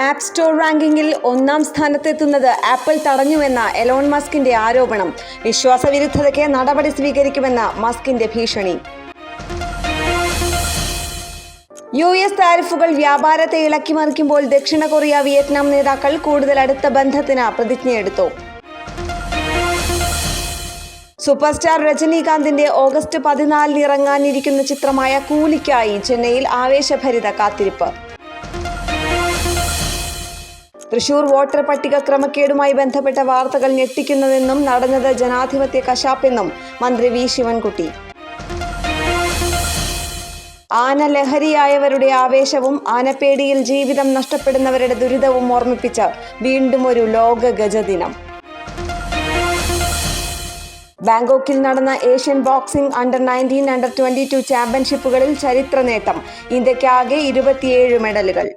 App store റാങ്കിങ്ങിൽ 1-ാം സ്ഥാനത്തെത്തുന്നത് apple തടഞ്ഞുവെന്ന Elon മസ്കിന്റെ ആരോപണം. വിശ്വാസവിരുദ്ധതയ്ക്ക് നടപടി സ്വീകരിക്കുമെന്ന മസ്കിന്റെ ഭീഷണി. US താരിഫുകൾ വ്യാപാരത്തെ ഇളക്കിമറിക്കുമ്പോൾ ദക്ഷിണ കൊറിയ, വിയറ്റ്നാം നേതാക്കൾ കൂടുതൽ അടുത്ത ബന്ധത്തിന് പ്രതിജ്ഞയെടുത്തു. സൂപ്പർ സ്റ്റാർ രജനീകാന്തിന്റെ ഓഗസ്റ്റ് 14 ഇറങ്ങാനിരിക്കുന്ന ചിത്രമായ കൂലിക്കായി ചെന്നൈയിൽ ആവേശഭരിത കാത്തിരിപ്പ്. തൃശൂർ വോട്ടർ പട്ടിക ക്രമക്കേടുമായി ബന്ധപ്പെട്ട വാർത്തകൾ ഞെട്ടിക്കുന്നതെന്നും നടന്നത് ജനാധിപത്യ കശാപ്പെന്നും മന്ത്രി വി ശിവൻകുട്ടി. ആന ലഹരിയായവരുടെ ആവേശവും ആനപ്പേടിയിൽ ജീവിതം നഷ്ടപ്പെടുന്നവരുടെ ദുരിതവും ഓർമ്മിപ്പിച്ച് വീണ്ടും ഒരു ലോക ഗജദിനം. ബാങ്കോക്കിൽ നടന്ന ഏഷ്യൻ ബോക്സിംഗ് അണ്ടർ-19, അണ്ടർ-22 ചാമ്പ്യൻഷിപ്പുകളിൽ ചരിത്ര നേട്ടം. ഇന്ത്യയ്ക്കാകെ 27 മെഡലുകൾ.